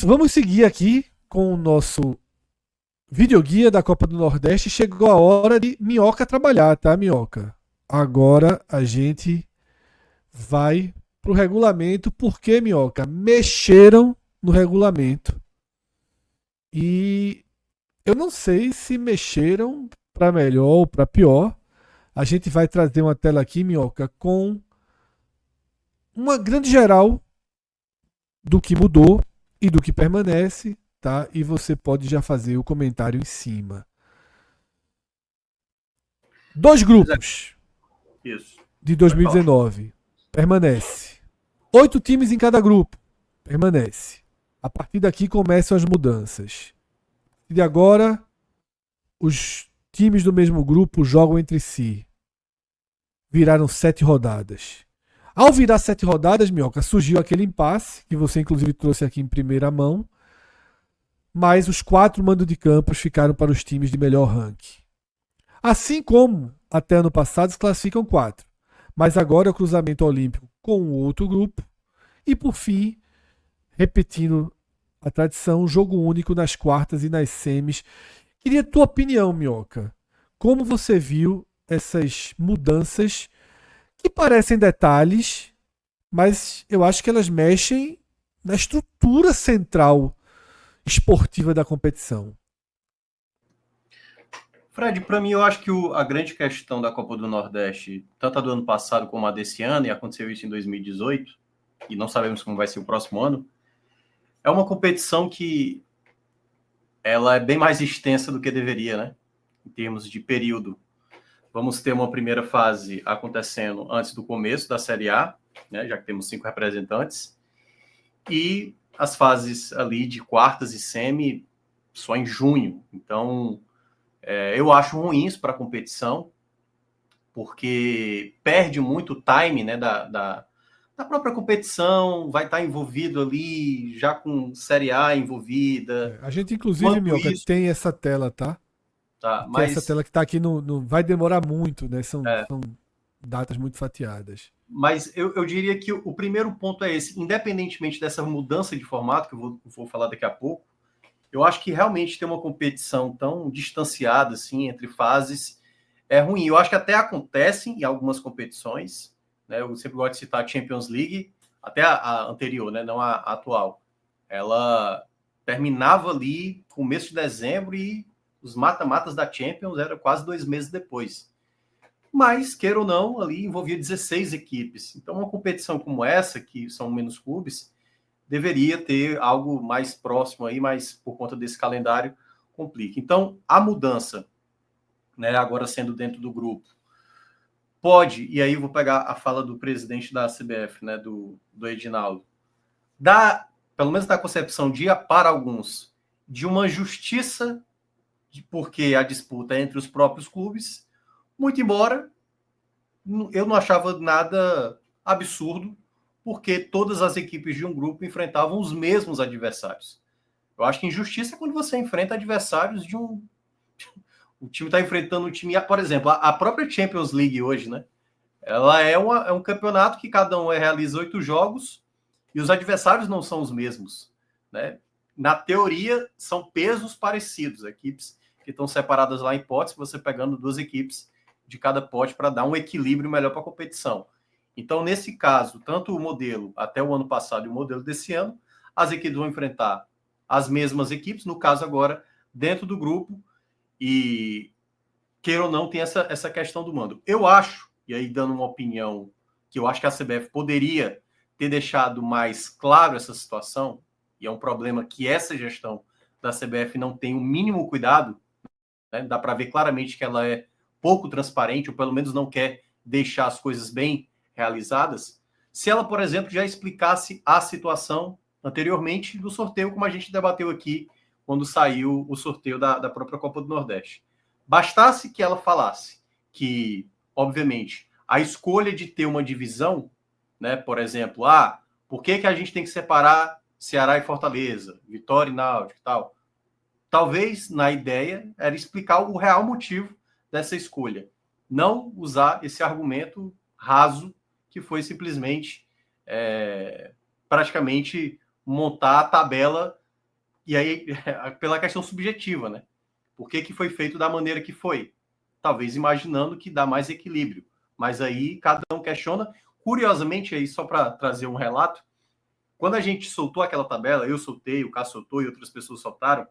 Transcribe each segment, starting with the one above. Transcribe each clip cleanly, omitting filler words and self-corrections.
Vamos seguir aqui com o nosso videoguia da Copa do Nordeste. Chegou a hora de Minhoca trabalhar, tá, Minhoca? Agora a gente vai pro regulamento, porque, Minhoca, mexeram no regulamento. E eu não sei se mexeram para melhor ou para pior. A gente vai trazer uma tela aqui, Minhoca, com uma grande geral do que mudou e do que permanece, tá? E você pode já fazer o comentário em cima. Dois grupos Isso. de Pode falar. 2019 permanece. 8 times em cada grupo permanece. A partir daqui começam as mudanças. E de agora, os times do mesmo grupo jogam entre si. Viraram 7 rodadas. Ao virar 7 rodadas, Minhoca, surgiu aquele impasse, que você inclusive trouxe aqui em primeira mão, mas os 4 mandos de campos ficaram para os times de melhor ranking. Assim como até ano passado se classificam 4. Mas agora é o cruzamento olímpico com o outro grupo. E por fim, repetindo a tradição, jogo único nas quartas e nas semis. Queria tua opinião, Minhoca. Como você viu essas mudanças que parecem detalhes, mas eu acho que elas mexem na estrutura central esportiva da competição? Fred, para mim, eu acho que a grande questão da Copa do Nordeste, tanto a do ano passado como a desse ano, e aconteceu isso em 2018, e não sabemos como vai ser o próximo ano, é uma competição que ela é bem mais extensa do que deveria, né? Em termos de período. Vamos ter uma primeira fase acontecendo antes do começo da Série A, né? Já que temos 5 representantes, e as fases ali de quartas e semi só em junho. Então, eu acho ruim isso para a competição, porque perde muito o time, né, da própria competição, vai estar envolvido ali, já com Série A envolvida. A gente, inclusive, Quanto Minhoca, isso, tem essa tela, tá? tá? Que é essa Mas, tela que está aqui vai demorar muito, né? São datas muito fatiadas. eu diria que o primeiro ponto é esse, independentemente dessa mudança de formato, que eu vou falar daqui a pouco, eu acho que realmente ter uma competição tão distanciada assim entre fases é ruim. Eu acho que até acontece em algumas competições, né? Eu sempre gosto de citar a Champions League, até a anterior, né? Não a atual. Ela terminava ali começo de dezembro e os mata-matas da Champions era quase 2 meses depois. Mas, queira ou não, ali envolvia 16 equipes. Então, uma competição como essa, que são menos clubes, deveria ter algo mais próximo aí, mas por conta desse calendário complica. Então, a mudança, né, agora sendo dentro do grupo, pode, e aí eu vou pegar a fala do presidente da CBF, né, do Edinaldo, dá, pelo menos da concepção de, para alguns, de uma justiça, porque a disputa é entre os próprios clubes, muito embora eu não achava nada absurdo, porque todas as equipes de um grupo enfrentavam os mesmos adversários. Eu acho que injustiça é quando você enfrenta adversários de um. O time está enfrentando um time. Por exemplo, a própria Champions League hoje, né? Ela é um campeonato que cada um realiza 8 jogos e os adversários não são os mesmos, né? Na teoria, são pesos parecidos, equipes que estão separadas lá em potes, você pegando 2 equipes de cada pote para dar um equilíbrio melhor para a competição. Então, nesse caso, tanto o modelo até o ano passado e o modelo desse ano, as equipes vão enfrentar as mesmas equipes, no caso agora, dentro do grupo, e queira ou não, tem essa questão do mando. Eu acho, e aí dando uma opinião, que eu acho que a CBF poderia ter deixado mais claro essa situação, e é um problema que essa gestão da CBF não tem o mínimo cuidado, né? Dá para ver claramente que ela é pouco transparente, ou pelo menos não quer deixar as coisas bem realizadas. Se ela, por exemplo, já explicasse a situação anteriormente do sorteio, como a gente debateu aqui quando saiu o sorteio da própria Copa do Nordeste. Bastasse que ela falasse que, obviamente, a escolha de ter uma divisão, né, por exemplo, por que a gente tem que separar Ceará e Fortaleza, Vitória e Náutico e tal? Talvez, na ideia, era explicar o real motivo dessa escolha. Não usar esse argumento raso, que foi simplesmente praticamente montar a tabela E aí, pela questão subjetiva, né? Por que foi feito da maneira que foi? Talvez imaginando que dá mais equilíbrio. Mas aí cada um questiona. Curiosamente, aí só para trazer um relato, quando a gente soltou aquela tabela, eu soltei, o Cássio soltou e outras pessoas soltaram,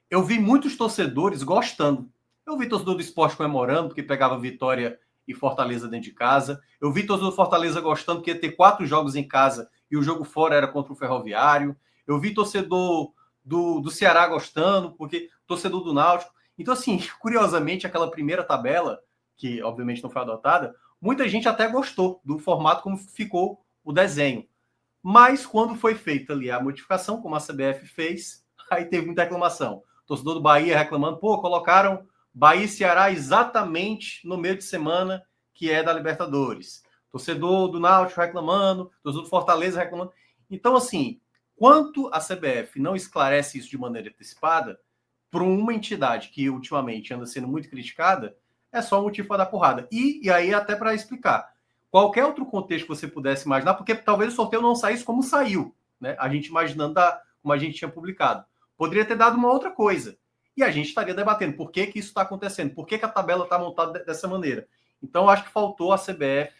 eu vi muitos torcedores gostando. Eu vi torcedor do Sport comemorando, porque pegava Vitória e Fortaleza dentro de casa. Eu vi torcedor do Fortaleza gostando, porque ia ter 4 jogos em casa e o jogo fora era contra o Ferroviário. Eu vi torcedor do Ceará gostando, porque torcedor do Náutico. Então, assim, curiosamente, aquela primeira tabela, que obviamente não foi adotada, muita gente até gostou do formato como ficou o desenho. Mas quando foi feita ali a modificação, como a CBF fez, aí teve muita reclamação. O torcedor do Bahia reclamando, pô, colocaram Bahia e Ceará exatamente no meio de semana que é da Libertadores. Torcedor do Náutico reclamando, torcedor do Fortaleza reclamando. Então, assim, quanto a CBF não esclarece isso de maneira antecipada, para uma entidade que ultimamente anda sendo muito criticada, é só um motivo para dar porrada. E aí, até para explicar, qualquer outro contexto que você pudesse imaginar, porque talvez o sorteio não saísse como saiu, né? A gente imaginando como a gente tinha publicado. Poderia ter dado uma outra coisa. E a gente estaria debatendo por que isso está acontecendo, por que a tabela está montada dessa maneira. Então, eu acho que faltou a CBF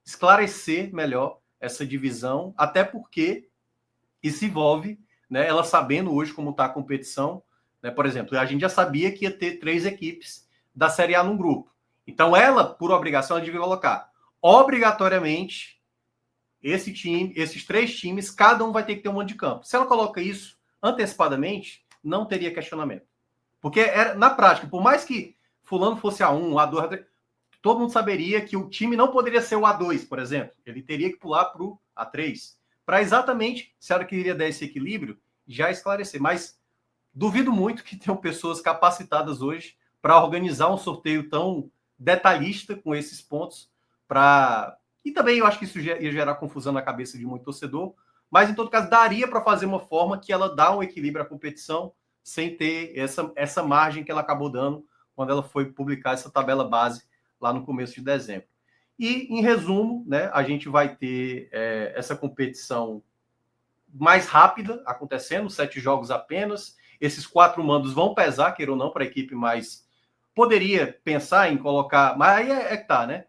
esclarecer melhor essa divisão, até porque isso envolve, né, ela sabendo hoje como está a competição, né, por exemplo, a gente já sabia que ia ter 3 equipes da Série A num grupo. Então, ela, por obrigação, ela devia colocar obrigatoriamente esses 3 times, cada um vai ter que ter um mando de campo. Se ela coloca isso antecipadamente, não teria questionamento. Porque era, na prática, por mais que fulano fosse A1, A2, A3, todo mundo saberia que o time não poderia ser o A2, por exemplo. Ele teria que pular para o A3. Para exatamente, se ela queria dar esse equilíbrio, já esclarecer. Mas duvido muito que tenham pessoas capacitadas hoje para organizar um sorteio tão detalhista com esses pontos. E também eu acho que isso ia gerar confusão na cabeça de muito torcedor. Mas, em todo caso, daria para fazer uma forma que ela dá um equilíbrio à competição sem ter essa margem que ela acabou dando quando ela foi publicar essa tabela base lá no começo de dezembro. E, em resumo, né, a gente vai ter essa competição mais rápida acontecendo, 7 jogos apenas. Esses 4 mandos vão pesar, queira ou não, para a equipe mais... Poderia pensar em colocar... Mas aí é que tá, né?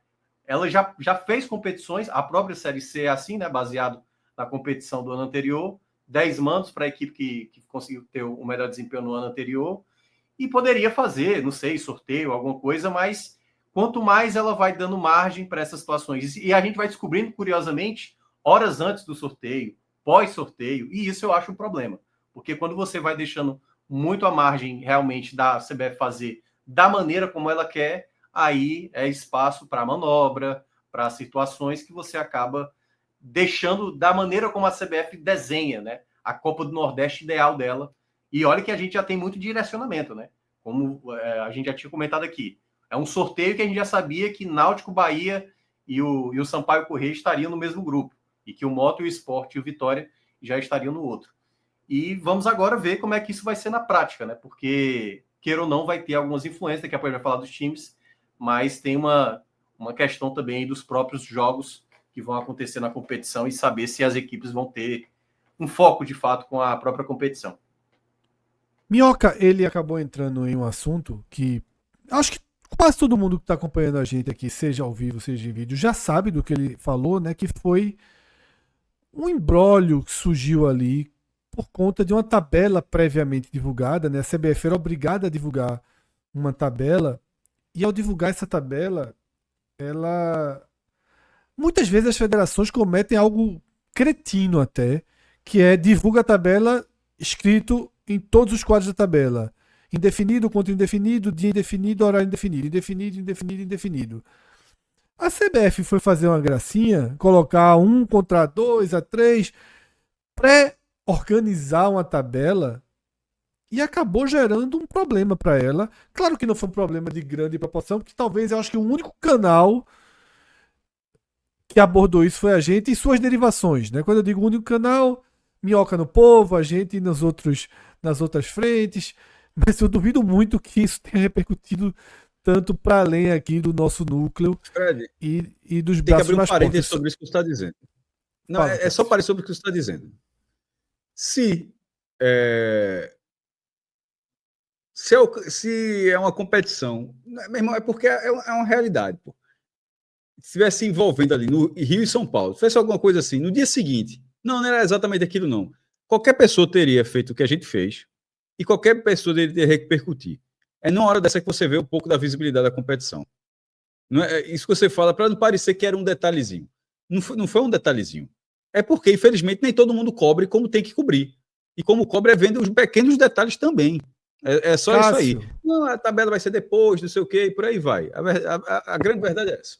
Ela já fez competições, a própria Série C é assim, né, baseado na competição do ano anterior, 10 mandos para a equipe que conseguiu ter o melhor desempenho no ano anterior, e poderia fazer, não sei, sorteio, alguma coisa, mas quanto mais ela vai dando margem para essas situações, e a gente vai descobrindo, curiosamente, horas antes do sorteio, pós-sorteio, e isso eu acho um problema, porque quando você vai deixando muito a margem realmente da CBF fazer da maneira como ela quer, aí é espaço para manobra, para situações que você acaba deixando da maneira como a CBF desenha, né? A Copa do Nordeste ideal dela. E olha que a gente já tem muito direcionamento, né? Como a gente já tinha comentado aqui. É um sorteio que a gente já sabia que Náutico, Bahia e o Sampaio Corrêa estariam no mesmo grupo. E que o Moto, o Sport e o Vitória já estariam no outro. E vamos agora ver como é que isso vai ser na prática, né? Porque, queira ou não, vai ter algumas influências. Daqui a pouco a gente vai falar dos times, mas tem uma questão também dos próprios jogos que vão acontecer na competição e saber se as equipes vão ter um foco, de fato, com a própria competição. Minhoca, ele acabou entrando em um assunto que acho que quase todo mundo que está acompanhando a gente aqui, seja ao vivo, seja em vídeo, já sabe do que ele falou, né? Que foi um imbróglio que surgiu ali por conta de uma tabela previamente divulgada, né? A CBF era obrigada a divulgar uma tabela, e ao divulgar essa tabela, ela... Muitas vezes as federações cometem algo cretino até, que é divulga a tabela escrito em todos os quadros da tabela. Indefinido, contra indefinido, dia indefinido, horário indefinido, indefinido, indefinido, indefinido. A CBF foi fazer uma gracinha, colocar 1 contra 2 a 3, pré-organizar uma tabela, e acabou gerando um problema para ela. Claro que não foi um problema de grande proporção, porque talvez eu acho que o único canal que abordou isso foi a gente e suas derivações, né? Quando eu digo único canal, Minhoca no Povo, a gente nas outras frentes, mas eu duvido muito que isso tenha repercutido tanto para além aqui do nosso núcleo. Fred, e dos tem que braços abrir um mais parênteses fortes. sobre isso que você está dizendo. Não, Fala, é só parênteses sobre o que você está dizendo. Se Se é uma competição, meu irmão, é porque é uma realidade. Pô. Se estivesse envolvendo ali no Rio e São Paulo, se fosse alguma coisa assim, no dia seguinte, não era exatamente aquilo, não. Qualquer pessoa teria feito o que a gente fez e qualquer pessoa deveria repercutir. É na hora dessa que você vê um pouco da visibilidade da competição. Não é isso que você fala para não parecer que era um detalhezinho. Não foi um detalhezinho. É porque, infelizmente, nem todo mundo cobre como tem que cobrir. E como cobre é vendo os pequenos detalhes também. É só Cássio, isso aí. Não, a tabela vai ser depois, não sei o quê, e por aí vai. A grande verdade é essa.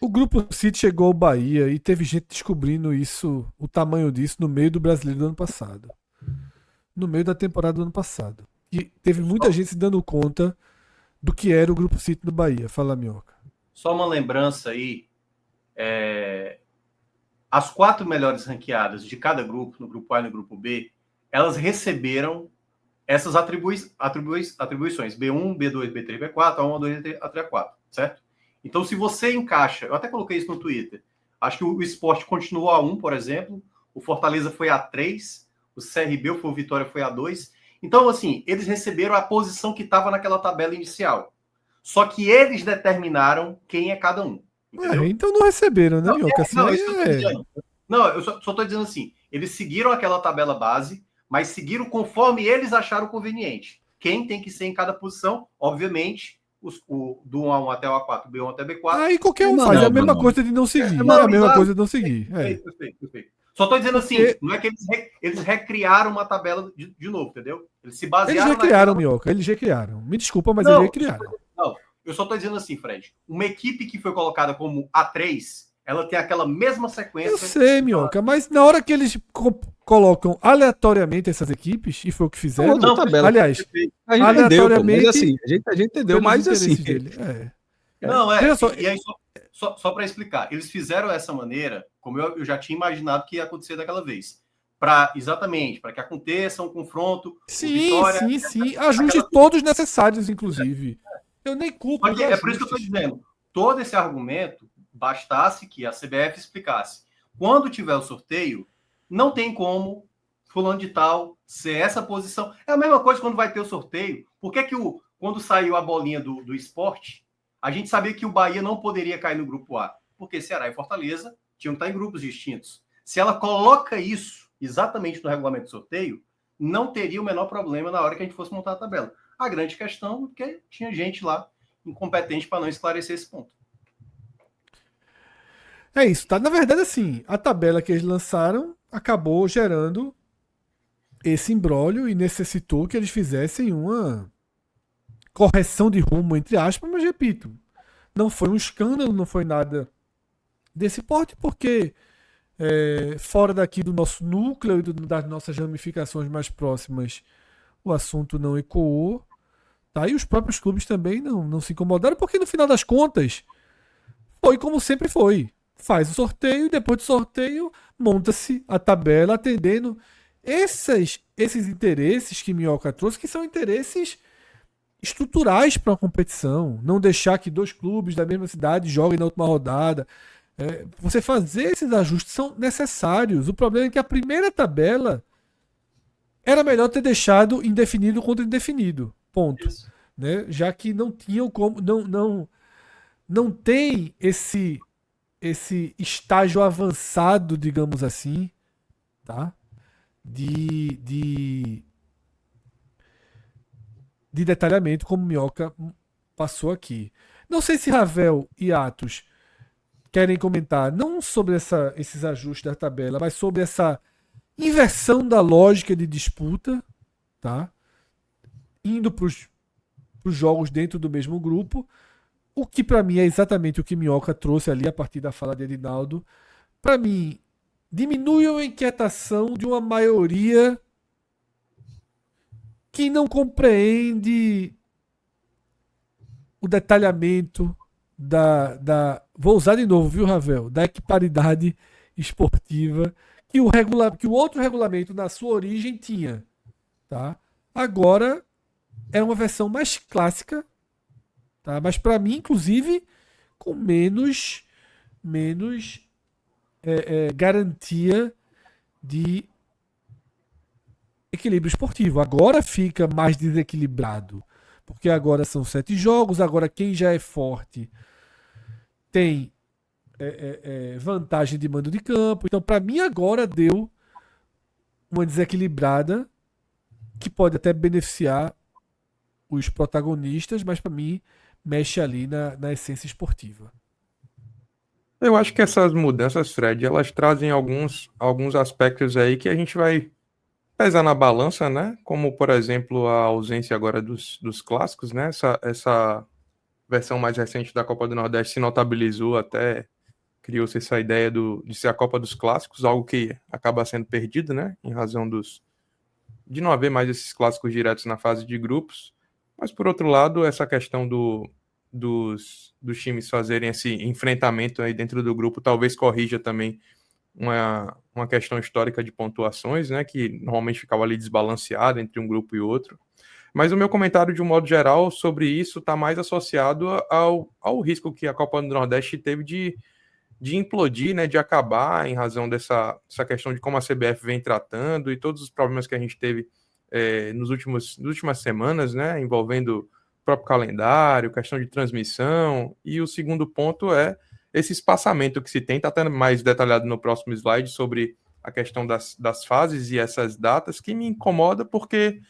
o Grupo City chegou ao Bahia e teve gente descobrindo isso, o tamanho disso, no meio do Brasileiro do ano passado. No meio da temporada do ano passado. E teve muita gente se dando conta do que era o Grupo City do Bahia. Fala, Minhoca. Só uma lembrança aí. As 4 melhores ranqueadas de cada grupo, no grupo A e no grupo B, elas receberam essas atribuições. B1, B2, B3, B4, A1, A2, A3, A4, certo? Então, se você encaixa... Eu até coloquei isso no Twitter. Acho que o Sport continuou A1, por exemplo. O Fortaleza foi A3. O CRB, o Vitória, foi A2. Então, assim, eles receberam a posição que estava naquela tabela inicial. Só que eles determinaram quem é cada um. Entendeu? Então não receberam, né, Minhoca? Assim, não, isso que eu tô dizendo. Não, eu só estou dizendo assim, eles seguiram aquela tabela base, mas seguiram conforme eles acharam conveniente. Quem tem que ser em cada posição, obviamente, do 1 a 1 até o A4, B1 até B4. Aí qualquer um faz, é a mesma coisa de não seguir. É a mesma coisa de não seguir. Perfeito. Só estou dizendo assim, não é que eles recriaram uma tabela de novo, entendeu? Eles se basearam... Eles recriaram, Minhoca, eles recriaram. Me desculpa, mas eles recriaram. Não, eu só estou dizendo assim, Fred, uma equipe que foi colocada como A3, ela tem aquela mesma sequência... Eu sei, Minhoca, mas na hora que eles colocam aleatoriamente essas equipes, e foi o que fizeram... Não, tabela. Aliás, a gente aleatoriamente... Entendeu, mas assim, a gente entendeu, mas assim... Dele. Não, e aí só para explicar, eles fizeram dessa maneira, como eu já tinha imaginado que ia acontecer daquela vez. Exatamente, para que aconteça um confronto. Sim, Vitória, sim. Ajustes todos necessários, inclusive. Eu nem culpo. É por isso que eu estou dizendo. Todo esse argumento bastasse que a CBF explicasse. Quando tiver o sorteio, não tem como fulano de tal ser essa posição. É a mesma coisa quando vai ter o sorteio. Por que quando saiu a bolinha do esporte, a gente sabia que o Bahia não poderia cair no grupo A? Porque Ceará e Fortaleza tinham que estar em grupos distintos. Se ela coloca isso exatamente no regulamento do sorteio, não teria o menor problema na hora que a gente fosse montar a tabela. A grande questão é que tinha gente lá incompetente para não esclarecer esse ponto. É isso, tá? Na verdade, assim, a tabela que eles lançaram acabou gerando esse imbróglio e necessitou que eles fizessem uma correção de rumo, entre aspas, mas repito, não foi um escândalo, não foi nada desse porte, porque fora daqui do nosso núcleo e das nossas ramificações mais próximas, o assunto não ecoou. Tá? E os próprios clubes também não se incomodaram, porque no final das contas, foi como sempre foi. Faz o sorteio e depois do sorteio monta-se a tabela atendendo esses interesses que Minhoca trouxe, que são interesses estruturais para a competição. Não deixar que 2 clubes da mesma cidade joguem na última rodada. Você fazer esses ajustes são necessários. O problema é que a primeira tabela era melhor ter deixado indefinido contra indefinido. Ponto. Né? Já que não tinham como. Não tem esse estágio avançado, digamos assim, tá? De detalhamento, como Minhoca passou aqui. Não sei se Ravel e Atos querem comentar não sobre esses ajustes da tabela, mas sobre essa inversão da lógica de disputa, tá? Indo para os jogos dentro do mesmo grupo, o que para mim é exatamente o que Minhoca trouxe ali a partir da fala de Edinaldo. Para mim, diminui a inquietação de uma maioria que não compreende o detalhamento vou usar de novo, viu, Ravel? Da equiparidade esportiva que o outro regulamento na sua origem tinha. Tá? Agora é uma versão mais clássica, tá? Mas para mim, inclusive, com menos garantia de equilíbrio esportivo. Agora fica mais desequilibrado, porque agora são 7 jogos, agora quem já é forte tem vantagem de mando de campo. Então, para mim, agora deu uma desequilibrada que pode até beneficiar os protagonistas, mas para mim mexe ali na essência esportiva. Eu acho que essas mudanças, Fred, elas trazem alguns aspectos aí que a gente vai pesar na balança, né? Como, por exemplo, a ausência agora dos clássicos, né? Essa versão mais recente da Copa do Nordeste se notabilizou, até criou-se essa ideia de ser a Copa dos Clássicos, algo que acaba sendo perdido, né? Em razão de não haver mais esses clássicos diretos na fase de grupos. Mas, por outro lado, essa questão dos times fazerem esse enfrentamento aí dentro do grupo talvez corrija também uma questão histórica de pontuações, né, que normalmente ficava ali desbalanceada entre um grupo e outro. Mas o meu comentário, de um modo geral, sobre isso está mais associado ao risco que a Copa do Nordeste teve de implodir, né, de acabar em razão dessa questão de como a CBF vem tratando e todos os problemas que a gente teve nas últimas semanas, né, envolvendo o próprio calendário, questão de transmissão. E o segundo ponto é esse espaçamento que se tem, está até mais detalhado no próximo slide, sobre a questão das fases e essas datas, que me incomoda porque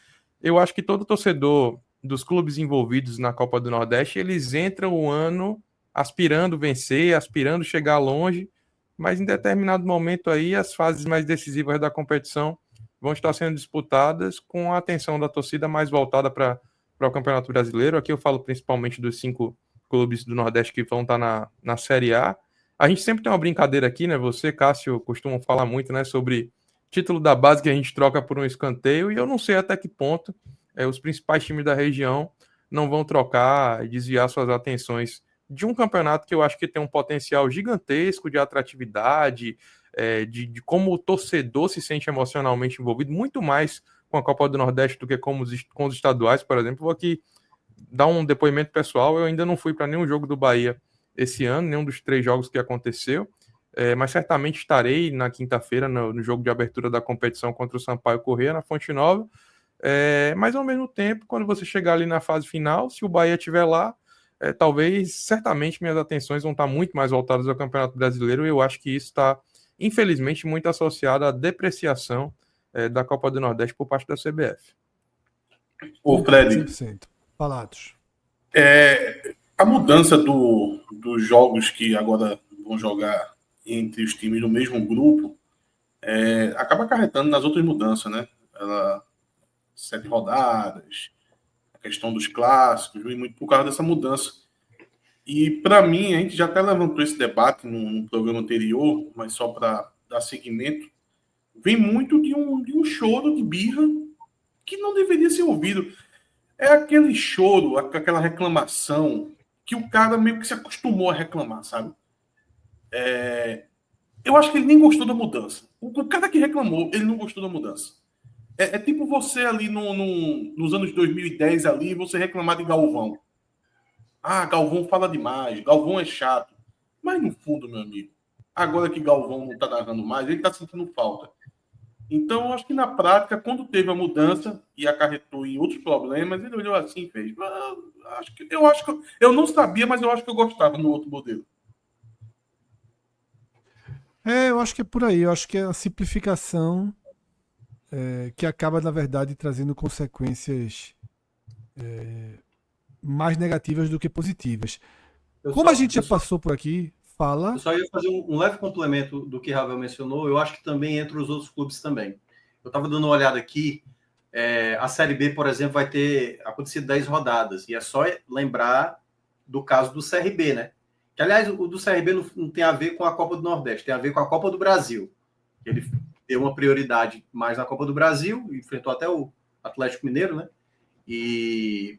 eu acho que todo torcedor dos clubes envolvidos na Copa do Nordeste, eles entram o ano aspirando vencer, aspirando chegar longe, mas em determinado momento aí as fases mais decisivas da competição vão estar sendo disputadas com a atenção da torcida mais voltada para o Campeonato Brasileiro. Aqui eu falo principalmente dos 5 clubes do Nordeste que vão estar na Série A. A gente sempre tem uma brincadeira aqui, né? Você, Cássio, costumam falar muito, né, sobre título da base que a gente troca por um escanteio, e eu não sei até que ponto os principais times da região não vão trocar e desviar suas atenções de um campeonato que eu acho que tem um potencial gigantesco de atratividade, de como o torcedor se sente emocionalmente envolvido, muito mais com a Copa do Nordeste do que com os estaduais, por exemplo. Vou aqui dar um depoimento pessoal. Eu ainda não fui para nenhum jogo do Bahia esse ano, nenhum dos 3 jogos que aconteceu, mas certamente estarei na quinta-feira no jogo de abertura da competição contra o Sampaio Corrêa, na Fonte Nova. Mas ao mesmo tempo, quando você chegar ali na fase final, se o Bahia estiver lá, certamente minhas atenções vão estar muito mais voltadas ao Campeonato Brasileiro, e eu acho que isso está, infelizmente, muito associado à depreciação da Copa do Nordeste por parte da CBF. Ô, Fred, 100%. Falados. A mudança dos jogos que agora vão jogar entre os times do mesmo grupo acaba acarretando nas outras mudanças, né? 7 rodadas, a questão dos clássicos, e muito por causa dessa mudança. E, para mim, a gente já até levantou esse debate no programa anterior, mas só para dar seguimento, vem muito de um choro de birra que não deveria ser ouvido. É aquele choro, aquela reclamação que o cara meio que se acostumou a reclamar, sabe? Eu acho que ele nem gostou da mudança. O cara que reclamou, ele não gostou da mudança. É tipo você ali nos anos 2010 ali, você reclamar de Galvão. Ah, Galvão fala demais, Galvão é chato. Mas no fundo, meu amigo, agora que Galvão não está narrando mais, ele está sentindo falta. Então, eu acho que na prática, quando teve a mudança e acarretou em outros problemas, ele olhou assim e fez. Eu não sabia, mas eu acho que eu gostava no outro modelo. Eu acho que é por aí. Eu acho que é a simplificação que acaba, na verdade, trazendo consequências mais negativas do que positivas. Como a gente já passou por aqui, fala. Eu só ia fazer um leve complemento do que Ravel mencionou. Eu acho que também entre os outros clubes também. Eu estava dando uma olhada aqui. A Série B, por exemplo, vai ter acontecido 10 rodadas. E é só lembrar do caso do CRB, né? Que, aliás, o do CRB não tem a ver com a Copa do Nordeste, tem a ver com a Copa do Brasil. Ele deu uma prioridade mais na Copa do Brasil, enfrentou até o Atlético Mineiro, né? E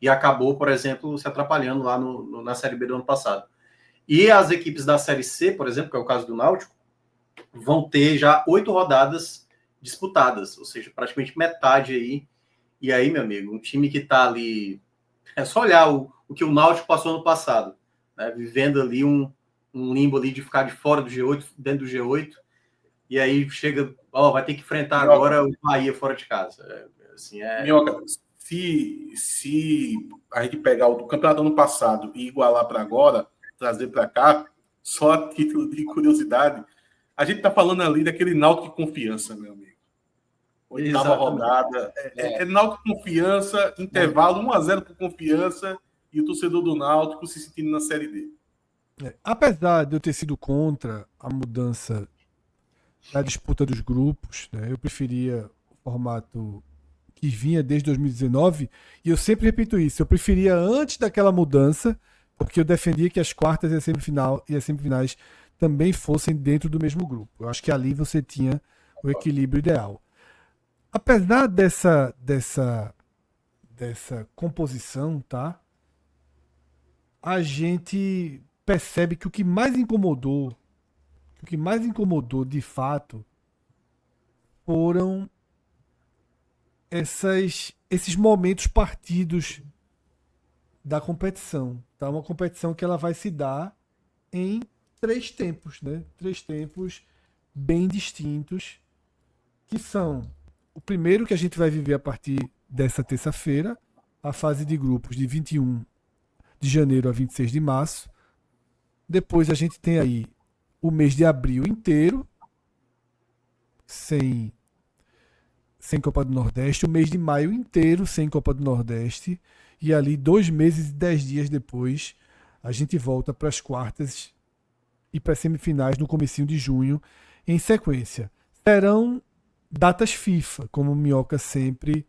acabou, por exemplo, se atrapalhando lá na Série B do ano passado. E as equipes da Série C, por exemplo, que é o caso do Náutico, vão ter já 8 rodadas disputadas, ou seja, praticamente metade aí. E aí, meu amigo, um time que está ali... É só olhar o que o Náutico passou ano passado, né? Vivendo ali um limbo ali de ficar de fora do G8, dentro do G8. e aí chega, vai ter que enfrentar agora o Bahia fora de casa. Minhoca, se a gente pegar o do campeonato do ano passado e igualar para agora, trazer para cá, só a título de curiosidade, a gente tá falando ali daquele Náutico de Confiança, meu amigo. Oitava rodada. É Náutico de Confiança, intervalo 1-0 por Confiança e o torcedor do Náutico se sentindo na Série D. Apesar de eu ter sido contra a mudança da disputa dos grupos, né, eu preferia o formato que vinha desde 2019, e eu sempre repito isso, eu preferia antes daquela mudança, porque eu defendia que as quartas e as semifinais também fossem dentro do mesmo grupo. Eu acho que ali você tinha o equilíbrio ideal. Apesar dessa composição, tá? A gente percebe que o que mais incomodou de fato foram esses momentos partidos da competição. Tá? Uma competição que ela vai se dar em 3 tempos, né? 3 tempos bem distintos, que são o primeiro que a gente vai viver a partir dessa terça-feira, a fase de grupos de 21 de janeiro a 26 de março. Depois a gente tem aí o mês de abril inteiro, sem Copa do Nordeste, o mês de maio inteiro sem Copa do Nordeste, e ali 2 meses e 10 dias depois a gente volta para as quartas e para as semifinais no comecinho de junho em sequência. Serão datas FIFA, como o Minhoca sempre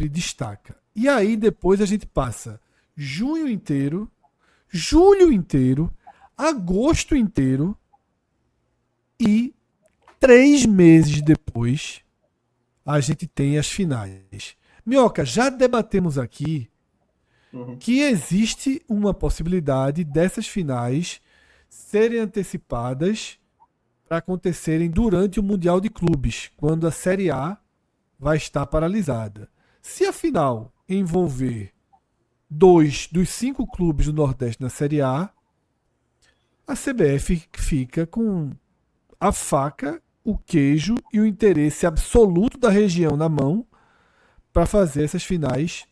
destaca. E aí depois a gente passa junho inteiro, julho inteiro, agosto inteiro e 3 meses depois a gente tem as finais. Minhoca, já debatemos aqui que existe uma possibilidade dessas finais serem antecipadas para acontecerem durante o Mundial de Clubes, quando a Série A vai estar paralisada. Se a final envolver 2 dos 5 clubes do Nordeste na Série A CBF fica com a faca, o queijo e o interesse absoluto da região na mão para fazer essas finais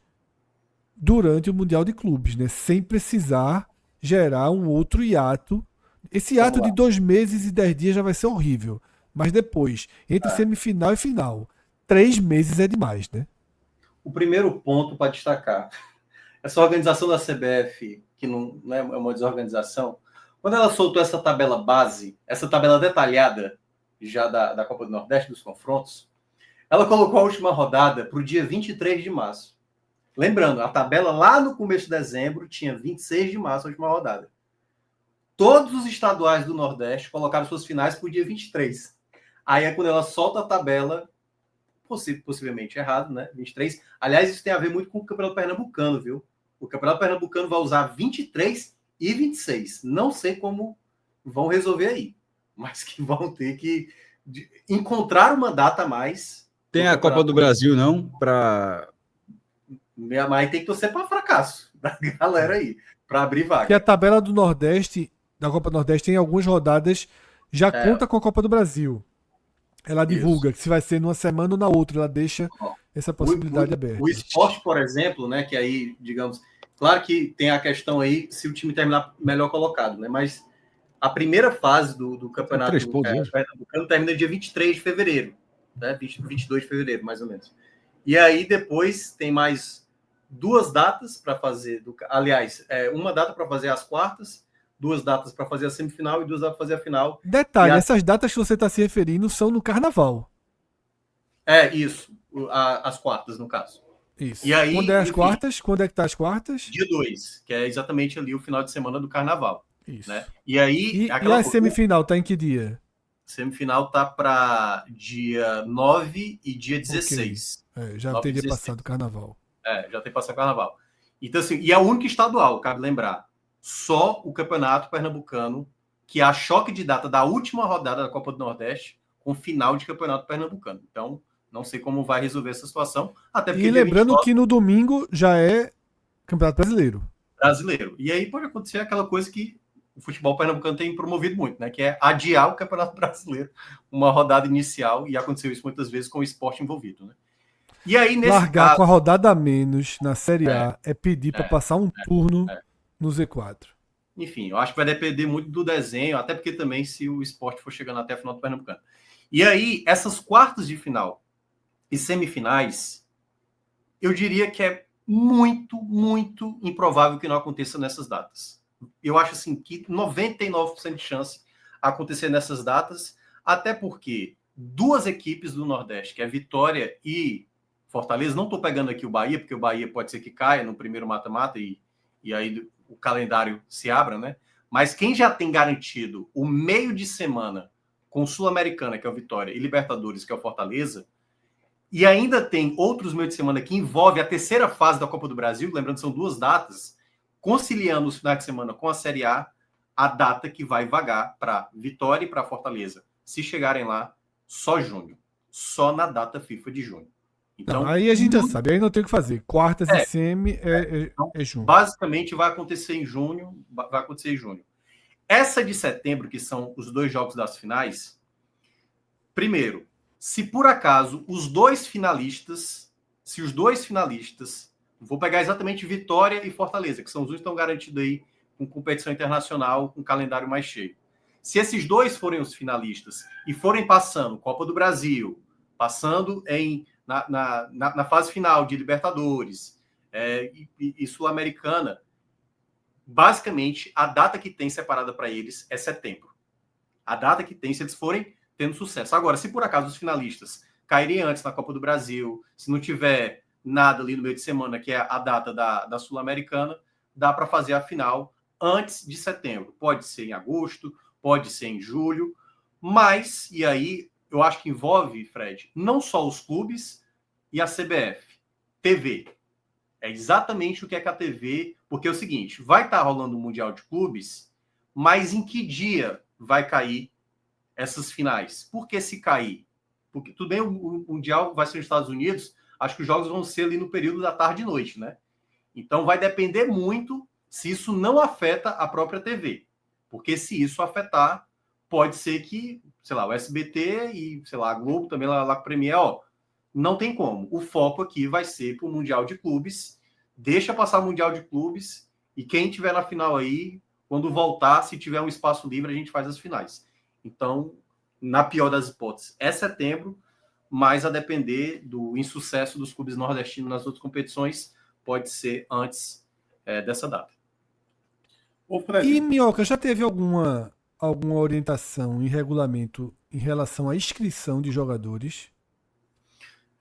durante o Mundial de Clubes, né? Sem precisar gerar um outro hiato. Esse hiato de 2 meses e 10 dias já vai ser horrível. Mas depois, entre semifinal e final, 3 meses é demais, né? O primeiro ponto para destacar, essa organização da CBF, que não é uma desorganização, quando ela soltou essa tabela base, essa tabela detalhada já da Copa do Nordeste, dos confrontos, ela colocou a última rodada para o dia 23 de março. Lembrando, a tabela lá no começo de dezembro tinha 26 de março a última rodada. Todos os estaduais do Nordeste colocaram suas finais para o dia 23. Aí é quando ela solta a tabela, possivelmente errado, né? 23. Aliás, isso tem a ver muito com o Campeonato Pernambucano, viu? O Campeonato Pernambucano vai usar 23 e 26. Não sei como vão resolver aí, mas que vão ter que encontrar uma data a mais. Tem a Copa do Brasil, não? Mas tem que torcer para fracasso da galera aí, para abrir vaga. Porque a tabela do Nordeste, da Copa do Nordeste, tem algumas rodadas, já conta com a Copa do Brasil. Ela divulga que se vai ser numa semana ou na outra, ela deixa essa possibilidade aberta. O esporte, por exemplo, né, que aí, digamos, claro que tem a questão aí se o time terminar melhor colocado, né, mas a primeira fase do campeonato pernambucano termina dia 23 de fevereiro, né, 22 de fevereiro, mais ou menos. E aí depois tem mais 2 datas para fazer, aliás, uma data para fazer as quartas, 2 datas para fazer a semifinal e 2 datas para fazer a final. Detalhe, essas datas que você está se referindo são no Carnaval. Isso. As quartas, no caso. Isso. E aí, quando é as quartas? Quando é que tá as quartas? Dia 2, que é exatamente ali o final de semana do Carnaval. Isso. Né? E aí... E a semifinal tá em que dia? Semifinal tá para dia 9 e dia 16. Okay. Já teria passado o Carnaval. Já tem passado o Carnaval. Então, assim, e é o único estadual, cabe lembrar. Só o Campeonato Pernambucano, que há choque de data da última rodada da Copa do Nordeste, com final de Campeonato Pernambucano. Então, não sei como vai resolver essa situação. Até porque e lembrando que no domingo já é Campeonato Brasileiro. E aí pode acontecer aquela coisa que o futebol pernambucano tem promovido muito, né? Que é adiar o Campeonato Brasileiro, uma rodada inicial, e aconteceu isso muitas vezes com o esporte envolvido, né? E aí, nesse Largar caso, com a rodada a menos na Série A é pedir para passar um turno no Z4. enfim, eu acho que vai depender muito do desenho, até porque também se o esporte for chegando até a final do Pernambucano. E aí, essas quartas de final e semifinais, eu diria que é muito, muito improvável que não aconteça nessas datas. Eu acho assim que 99% de chance acontecer nessas datas, até porque duas equipes do Nordeste, que é Vitória e Fortaleza, não estou pegando aqui o Bahia, porque o Bahia pode ser que caia no primeiro mata-mata e aí o calendário se abra, né? Mas quem já tem garantido o meio de semana com Sul-Americana, que é o Vitória, e Libertadores, que é o Fortaleza, e ainda tem outros meios de semana que envolve a terceira fase da Copa do Brasil, lembrando que são 2 datas, conciliando os finais de semana com a Série a data que vai vagar para Vitória e para Fortaleza, se chegarem lá, só junho. Só na data FIFA de junho. Então, Não, aí a gente já sabe, aí não tem o que fazer. Quartas e semi então, é junho. basicamente vai acontecer em junho. Essa de setembro, que são os 2 jogos das finais, primeiro, se por acaso os dois finalistas, vou pegar exatamente Vitória e Fortaleza, que são os dois que estão garantidos aí com competição internacional, com calendário mais cheio. Se esses dois forem os finalistas e forem passando Copa do Brasil, passando na fase final de Libertadores e Sul-Americana, basicamente a data que tem separada para eles é setembro. A data que tem, se eles forem tendo sucesso. Agora, se por acaso os finalistas caírem antes na Copa do Brasil, se não tiver nada ali no meio de semana, que é a data da Sul-Americana, dá para fazer a final antes de setembro. Pode ser em agosto, pode ser em julho, mas, e aí eu acho que envolve, Fred, não só os clubes e a CBF, TV. É exatamente o que é que a TV, porque é o seguinte, vai estar rolando o Mundial de Clubes, mas em que dia vai cair essas finais? Por que se cair? Porque tudo bem, o Mundial vai ser nos Estados Unidos, acho que os jogos vão ser ali no período da tarde e noite, né? Então vai depender muito se isso não afeta a própria TV. Porque se isso afetar, pode ser que, sei lá, o SBT e, sei lá, a Globo também lá com o Premier, não tem como. O foco aqui vai ser para o Mundial de Clubes, deixa passar o Mundial de Clubes e quem tiver na final aí, quando voltar, se tiver um espaço livre, a gente faz as finais. Então, na pior das hipóteses, é setembro, mas a depender do insucesso dos clubes nordestinos nas outras competições, pode ser antes dessa data. Ô, Fred, E, Minhoca, já teve alguma orientação em regulamento em relação à inscrição de jogadores?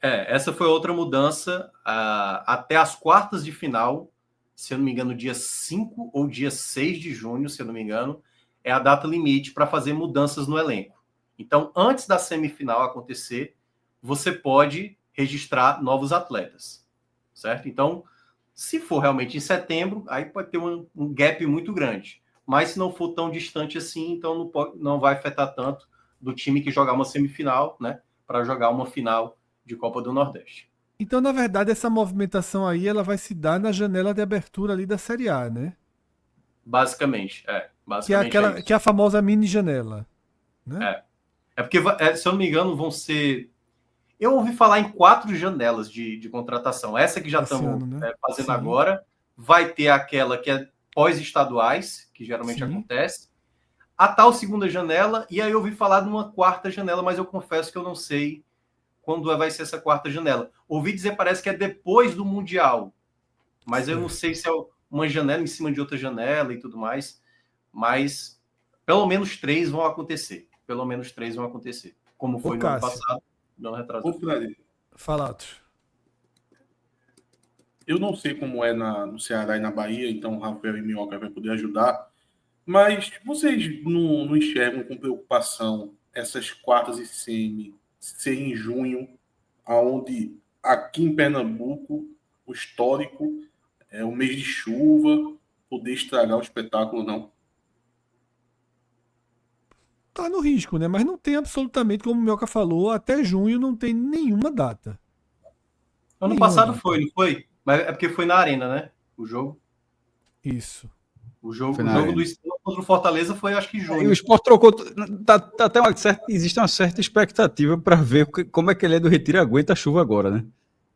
Essa foi outra mudança. Até as quartas de final, se eu não me engano, dia 5 ou dia 6 de junho, se eu não me engano, é a data limite para fazer mudanças no elenco. Então, antes da semifinal acontecer, você pode registrar novos atletas, certo? Então, se for realmente em setembro, aí pode ter um gap muito grande. Mas se não for tão distante assim, então não vai afetar tanto do time que jogar uma semifinal, né, para jogar uma final de Copa do Nordeste. Então, na verdade, essa movimentação aí ela vai se dar na janela de abertura ali da Série A, né? Basicamente, Que é a famosa mini janela, né? É porque, se eu não me engano, vão ser... Eu ouvi falar em 4 janelas de contratação. Essa que já Esse estamos ano, né? fazendo Sim. agora. Vai ter aquela que é pós-estaduais, que geralmente Sim. acontece. A tal segunda janela. E aí eu ouvi falar de uma quarta janela, mas eu confesso que eu não sei quando vai ser essa quarta janela. Ouvi dizer, parece que é depois do Mundial. Mas eu não sei se é uma janela em cima de outra janela e tudo mais. Mas pelo menos 3 vão acontecer. Pelo menos 3 vão acontecer. Como foi no ano passado. Não retrasado. ô, Fred, Fala, Atos. eu não sei como é no Ceará e na Bahia, então o Rafael e Minhoca vai poder ajudar, mas vocês não enxergam com preocupação essas quartas e semi ser em junho, aonde aqui em Pernambuco o histórico é o mês de chuva, poder estragar o espetáculo, não? Tá no risco, né? Mas não tem absolutamente, como o Minhoca falou, até junho não tem nenhuma data. Ano Nenhuma passado data. foi, não foi? Mas é porque foi na Arena, né? O jogo. Isso. O jogo Foi na do Arena. Esporte contra o Fortaleza foi, acho que, E o junho. Sport trocou. Tá até existe uma certa expectativa para ver como é que ele é do Retiro e aguenta a chuva agora, né?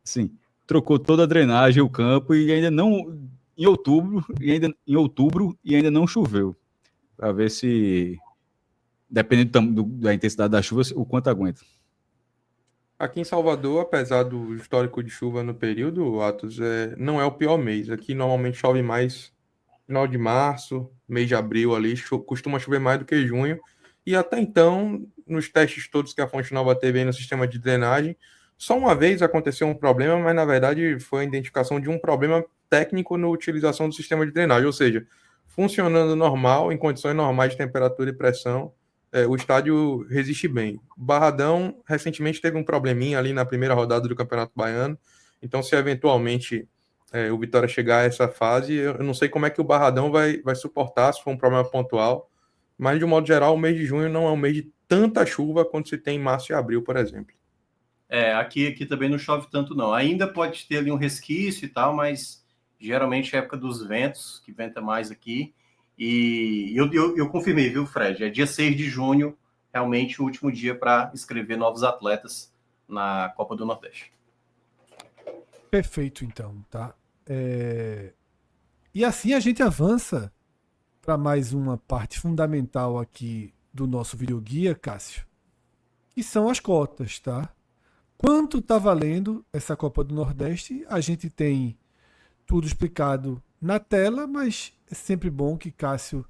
Assim, trocou toda a drenagem, o campo, e ainda não. Em outubro e ainda não choveu. Para ver se, dependendo da intensidade da chuva, o quanto aguenta. Aqui em Salvador, apesar do histórico de chuva no período, Atos, não é o pior mês. Aqui normalmente chove mais final de março, mês de abril ali, costuma chover mais do que junho. E até então, nos testes todos que a Fonte Nova teve aí no sistema de drenagem, só uma vez aconteceu um problema, mas na verdade foi a identificação de um problema técnico na utilização do sistema de drenagem, ou seja, funcionando normal, em condições normais de temperatura e pressão, o estádio resiste bem. O Barradão recentemente teve um probleminha ali na primeira rodada do Campeonato Baiano, então se eventualmente o Vitória chegar a essa fase, eu não sei como é que o Barradão vai suportar, se for um problema pontual, mas de um modo geral o mês de junho não é um mês de tanta chuva quanto se tem em março e abril, por exemplo. Aqui também não chove tanto, não. Ainda pode ter ali um resquício e tal, mas geralmente é a época dos ventos, que venta mais aqui. E eu confirmei, viu, Fred? É dia 6 de junho, realmente o último dia para inscrever novos atletas na Copa do Nordeste. Perfeito, então, tá? E assim a gente avança para mais uma parte fundamental aqui do nosso videoguia, Cássio, que são as cotas, tá? Quanto tá valendo essa Copa do Nordeste? A gente tem tudo explicado na tela, mas é sempre bom que Cássio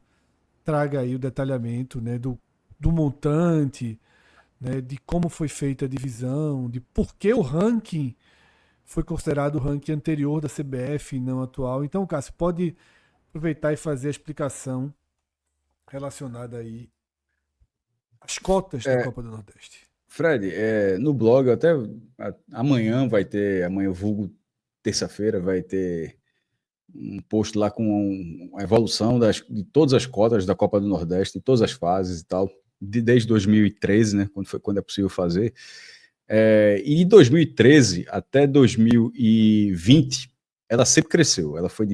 traga aí o detalhamento, né, do montante, né, de como foi feita a divisão, de por que o ranking foi considerado o ranking anterior da CBF e não atual. Então, Cássio, pode aproveitar e fazer a explicação relacionada aí às cotas da Copa do Nordeste. Fred, no blog, amanhã vulgo terça-feira, vai ter um post lá com a evolução de todas as cotas da Copa do Nordeste, de todas as fases e tal, desde 2013, né, quando é possível fazer. E de 2013 até 2020, ela sempre cresceu. Ela foi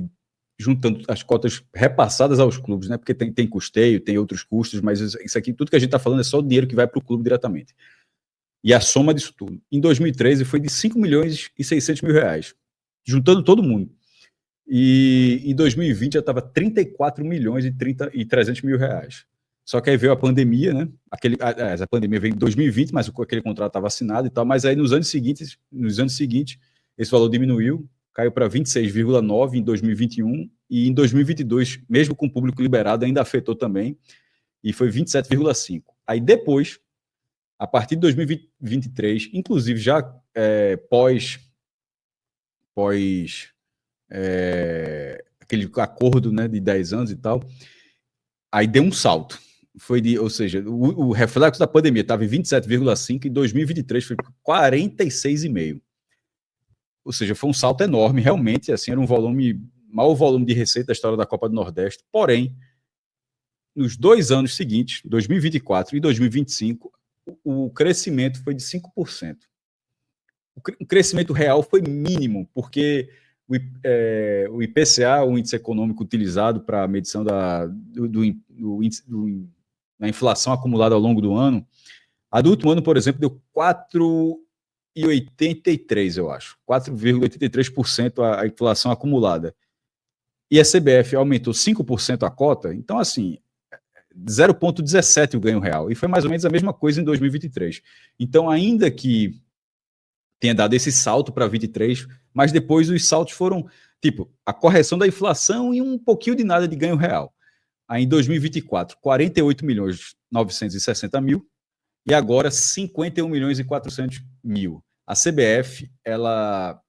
juntando as cotas repassadas aos clubes, né? Porque tem custeio, tem outros custos, mas isso aqui, tudo que a gente está falando é só o dinheiro que vai para o clube diretamente. E a soma disso tudo. Em 2013 foi de 5 milhões e 600 mil reais, juntando todo mundo. E em 2020 já estava 34 milhões e 300 mil reais. Só que aí veio a pandemia, né? A pandemia veio em 2020, mas aquele contrato estava assinado e tal, mas aí nos anos seguintes, esse valor diminuiu, caiu para 26,9 em 2021 e em 2022, mesmo com o público liberado, ainda afetou também e foi 27,5. Aí depois, a partir de 2023, inclusive já aquele acordo, né, de 10 anos e tal, aí deu um salto. Ou seja, o reflexo da pandemia estava em 27,5 e em 2023 foi 46,5. Ou seja, foi um salto enorme, realmente, assim, era maior volume de receita da história da Copa do Nordeste, porém, nos 2 anos seguintes, 2024 e 2025, o crescimento foi de 5%. O crescimento real foi mínimo, porque o IPCA, o índice econômico utilizado para a medição da inflação acumulada ao longo do ano, a do último ano, por exemplo, deu 4,83, eu acho. 4,83% a inflação acumulada. E a CBF aumentou 5% a cota, então, assim, 0,17 o ganho real. E foi mais ou menos a mesma coisa em 2023. Então, ainda que tenha dado esse salto para 23, mas depois os saltos foram, tipo, a correção da inflação e um pouquinho de nada de ganho real. Aí em 2024, 48 milhões 960 mil e agora 51 milhões e 400 mil. A CBF, ela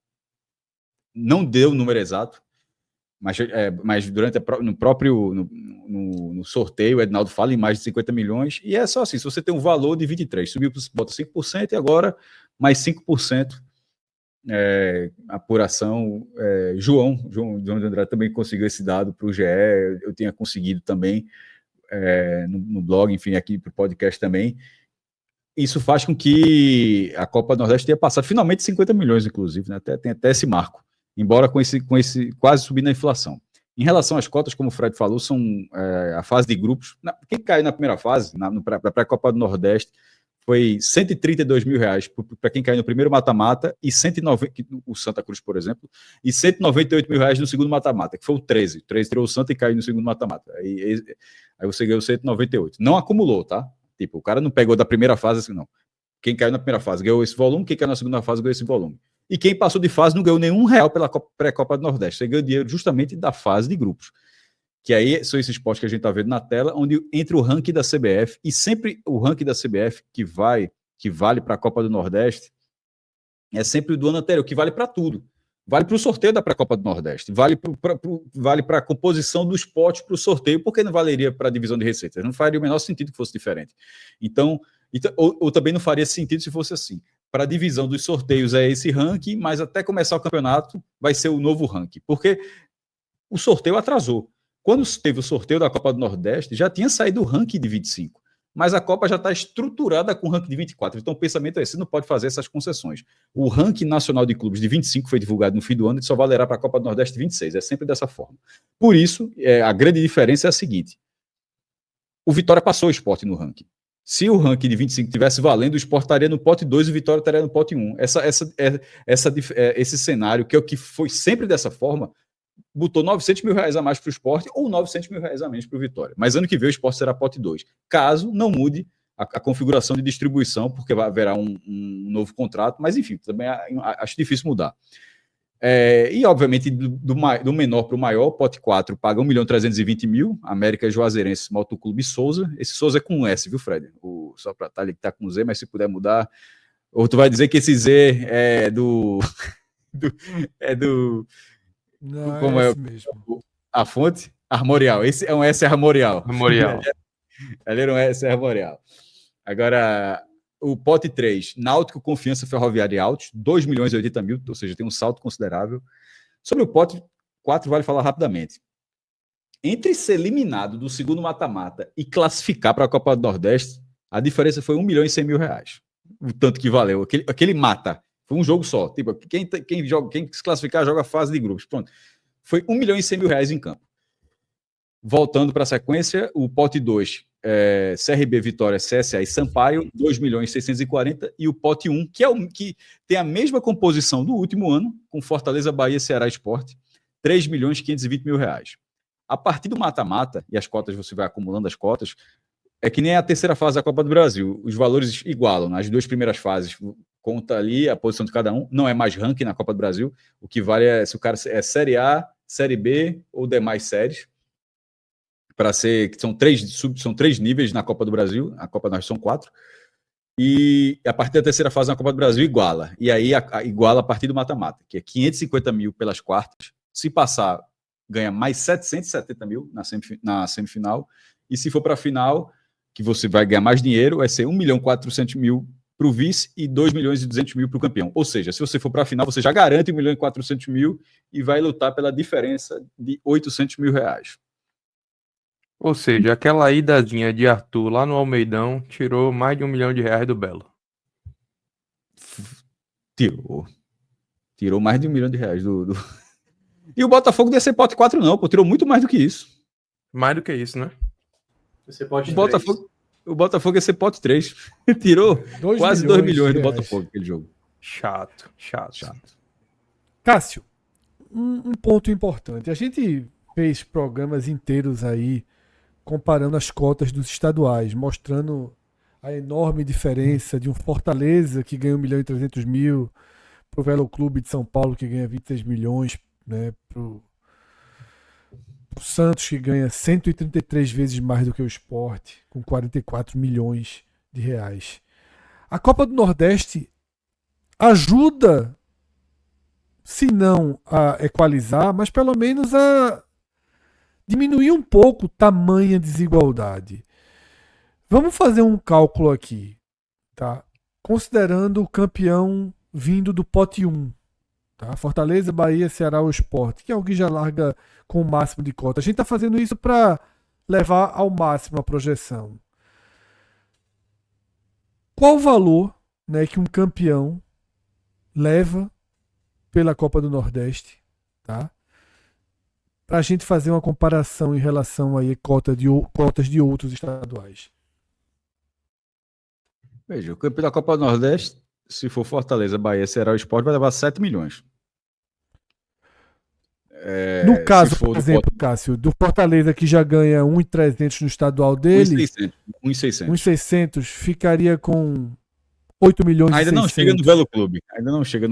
não deu o número exato, mas durante no sorteio, o Ednaldo fala em mais de 50 milhões, e é só assim, se você tem um valor de 23, subiu, bota 5% e agora mais 5%, apuração. João de Andrade também conseguiu esse dado para o GE, eu tinha conseguido também no blog, enfim, aqui para o podcast também. Isso faz com que a Copa do Nordeste tenha passado finalmente 50 milhões, inclusive, né? Tem até esse marco, embora com esse quase subindo a inflação. Em relação às cotas, como o Fred falou, são a fase de grupos. Quem caiu na primeira fase, na pré-Copa do Nordeste, foi R$132 mil para quem caiu no primeiro mata-mata, e 190, o Santa Cruz, por exemplo, e R$198 mil no segundo mata-mata, que foi o 13. O 13 tirou o Santa e caiu no segundo mata-mata. Aí você ganhou 198. Não acumulou, tá? Tipo, o cara não pegou da primeira fase assim, não. Quem caiu na primeira fase ganhou esse volume, quem caiu na segunda fase ganhou esse volume. E quem passou de fase não ganhou nenhum real pela pré-Copa do Nordeste. Você ganhou dinheiro justamente da fase de grupos. Que aí são esses postos que a gente está vendo na tela, onde entre o ranking da CBF, e sempre o ranking da CBF que vale para a Copa do Nordeste, é sempre o do ano anterior, que vale para tudo. Vale para o sorteio da pré-Copa do Nordeste, vale para a composição dos potes para o sorteio, porque não valeria para a divisão de receitas. Não faria o menor sentido que fosse diferente. Então, ou também não faria sentido se fosse assim. Para a divisão dos sorteios é esse ranking, mas até começar o campeonato vai ser o novo ranking, porque o sorteio atrasou. Quando teve o sorteio da Copa do Nordeste, já tinha saído o ranking de 25, mas a Copa já está estruturada com o ranking de 24. Então o pensamento é esse, não pode fazer essas concessões. O ranking nacional de clubes de 25 foi divulgado no fim do ano e só valerá para a Copa do Nordeste 26. É sempre dessa forma. Por isso, a grande diferença é a seguinte: o Vitória passou o Sport no ranking. Se o ranking de 25 tivesse valendo, o Sport estaria no pote 2 e o Vitória estaria no pote 1. Esse cenário, que é o que foi sempre dessa forma, botou R$900 mil a mais para o Sport ou R$900 mil a menos para o Vitória. Mas ano que vem o Sport será pote 2. Caso não mude a configuração de distribuição, porque haverá um novo contrato, mas enfim, também acho difícil mudar. E obviamente do menor para o maior, pote 4 paga R$1.320.000, América Juazeirense, Motoclube Souza. Esse Souza é com S, viu, Fred? Só para estar ali que está com Z, mas se puder mudar. Ou tu vai dizer que esse Z é do. Não, como é esse mesmo. A fonte? Armorial. Esse é um S armorial. Armorial. Ali era um S armorial. Agora, o pote 3, Náutico, Confiança, Ferroviária e Altos, R$2.080.000, ou seja, tem um salto considerável. Sobre o pote 4, vale falar rapidamente. Entre ser eliminado do segundo mata-mata e classificar para a Copa do Nordeste, a diferença foi R$1.100.000. O tanto que valeu. Aquele mata. Foi um jogo só. Tipo, quem se classificar joga a fase de grupos. Pronto. Foi R$1.100.000 em campo. Voltando para a sequência, o pote 2, CRB, Vitória, CSA e Sampaio, 2.640.000, e o pote 1, que é o que tem a mesma composição do último ano, com Fortaleza, Bahia, Ceará e Sport, R$3.520.000. A partir do mata-mata, e as cotas, você vai acumulando as cotas, é que nem a terceira fase da Copa do Brasil. Os valores igualam. Nas duas primeiras fases, conta ali a posição de cada um. Não é mais ranking na Copa do Brasil. O que vale é se o cara é Série A, Série B ou demais séries. Para ser, que são três níveis na Copa do Brasil. A Copa nós são 4. E a partir da terceira fase na Copa do Brasil iguala. E aí iguala a partir do mata-mata, que é 550.000 pelas quartas. Se passar, ganha mais 770.000 na semifinal. E se for para a final, que você vai ganhar mais dinheiro, vai ser 1.400.000 para o vice e 2.200.000 para o campeão. Ou seja, se você for para a final, você já garante 1.400.000 e vai lutar pela diferença de R$800.000. Ou seja, aquela idazinha de Arthur lá no Almeidão tirou mais de R$1 milhão do Belo. Tirou mais de R$1 milhão do... E o Botafogo não ia ser pote 4 não, pô. Tirou muito mais do que isso. Mais do que isso, né? Você pode o Botafogo ia ser pote 3. Tirou quase 2 milhões do Botafogo aquele jogo. Chato. Cássio, um ponto importante. A gente fez programas inteiros aí comparando as cotas dos estaduais, mostrando a enorme diferença de um Fortaleza que ganha 1.300.000 para o Velo Clube de São Paulo que ganha 26 milhões, né, para o Santos que ganha 133 vezes mais do que o Sport, com 44 milhões de reais. A Copa do Nordeste ajuda, se não a equalizar, mas pelo menos a diminuir um pouco tamanha desigualdade. Vamos fazer um cálculo aqui, tá? Considerando o campeão vindo do pote 1. Tá? Fortaleza, Bahia, Ceará ou Sport, que é o que já larga com o máximo de cota. A gente está fazendo isso para levar ao máximo a projeção. Qual o valor, né, que um campeão leva pela Copa do Nordeste, tá? para a gente fazer uma comparação em relação aí a cotas de outros estaduais. Veja, o campeão da Copa do Nordeste, se for Fortaleza, Bahia, Ceará, o Sport vai levar 7 milhões. No caso, for por exemplo, Cássio, do Fortaleza que já ganha 1.300 no estadual dele, 1.600 ficaria com 8 milhões Ainda não chega no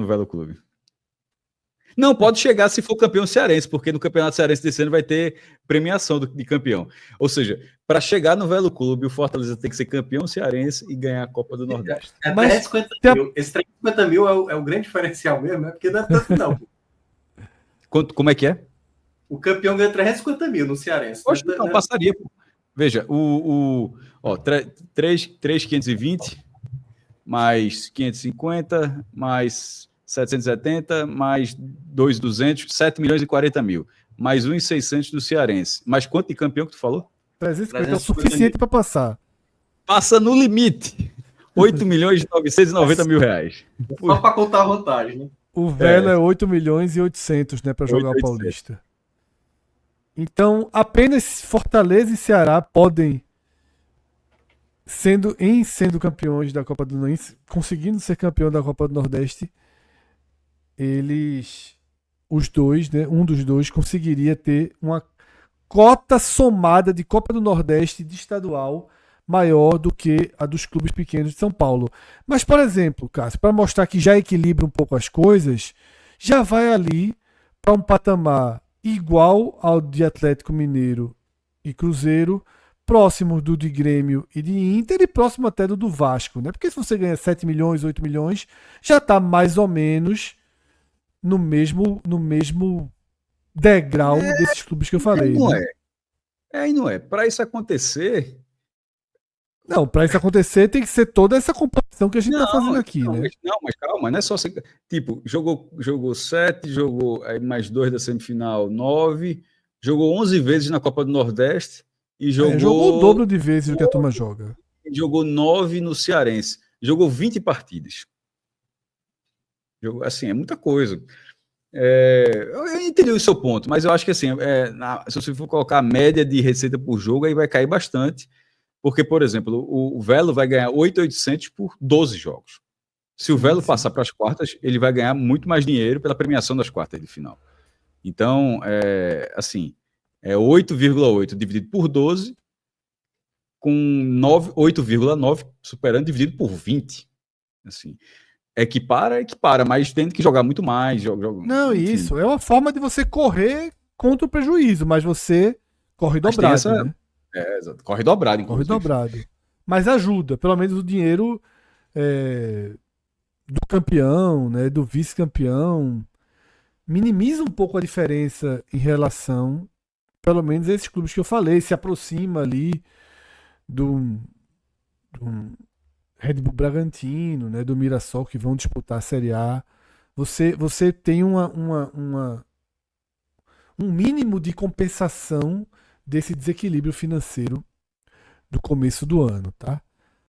Velo Clube. Não, pode chegar se for campeão cearense, porque no Campeonato Cearense desse ano vai ter premiação de campeão. Ou seja, para chegar no Velo Clube, o Fortaleza tem que ser campeão cearense e ganhar a Copa do Nordeste. Mas 350 mil. Esse 350 mil é o grande diferencial mesmo, né? Porque não é tanto não. Como é que é? O campeão ganha 350 mil no Cearense. Poxa, não, passaria. Veja, 3.520 mais 550 mais 770 mais 2.200, 7 milhões e 40 mil. Mais 1.600 do Cearense. Mas quanto de campeão que tu falou? 350 é o suficiente para passar. Passa no limite. 8 milhões e 990 mil reais. Só para contar a vantagem, né? O Velo é 8 milhões e 800, né, para jogar o Paulista. Então, apenas Fortaleza e Ceará podem, sendo campeões da Copa do Nordeste, conseguindo ser campeão da Copa do Nordeste, os dois, né, um dos dois conseguiria ter uma cota somada de Copa do Nordeste de estadual maior do que a dos clubes pequenos de São Paulo. Mas, por exemplo, Cássio, para mostrar que já equilibra um pouco as coisas, já vai ali para um patamar igual ao de Atlético Mineiro e Cruzeiro, próximo do de Grêmio e de Inter e próximo até do Vasco, né? Porque se você ganha 7 milhões, 8 milhões, já está mais ou menos no mesmo degrau desses clubes que eu falei. Não né? Não é. Para isso acontecer... Não, para isso acontecer tem que ser toda essa comparação que a gente está fazendo aqui, né? Mas calma, não é só... Tipo, jogou 7, jogou aí mais 2 da semifinal, 9, jogou 11 vezes na Copa do Nordeste e jogou o dobro de vezes do que a turma joga. Jogou 9 no Cearense. Jogou 20 partidas. Assim, é muita coisa. Eu entendi o seu ponto, mas eu acho que assim, se você for colocar a média de receita por jogo, aí vai cair bastante. Porque, por exemplo, o Velo vai ganhar 8.800 por 12 jogos. Se o Velo passar para as quartas, ele vai ganhar muito mais dinheiro pela premiação das quartas de final. Então, assim, 8,8 dividido por 12, com 8,9 superando dividido por 20. Assim, equipara, mas tem que jogar muito mais. Não, enfim. Isso. É uma forma de você correr contra o prejuízo, mas você corre dobrado, né? Exato. Corre dobrado, inclusive. Corre dobrado. Mas ajuda, pelo menos o dinheiro do campeão, né, do vice-campeão, minimiza um pouco a diferença em relação, pelo menos, a esses clubes que eu falei, se aproxima ali do Red Bull Bragantino, né, do Mirassol, que vão disputar a Série A. Você tem um mínimo de compensação desse desequilíbrio financeiro do começo do ano, tá?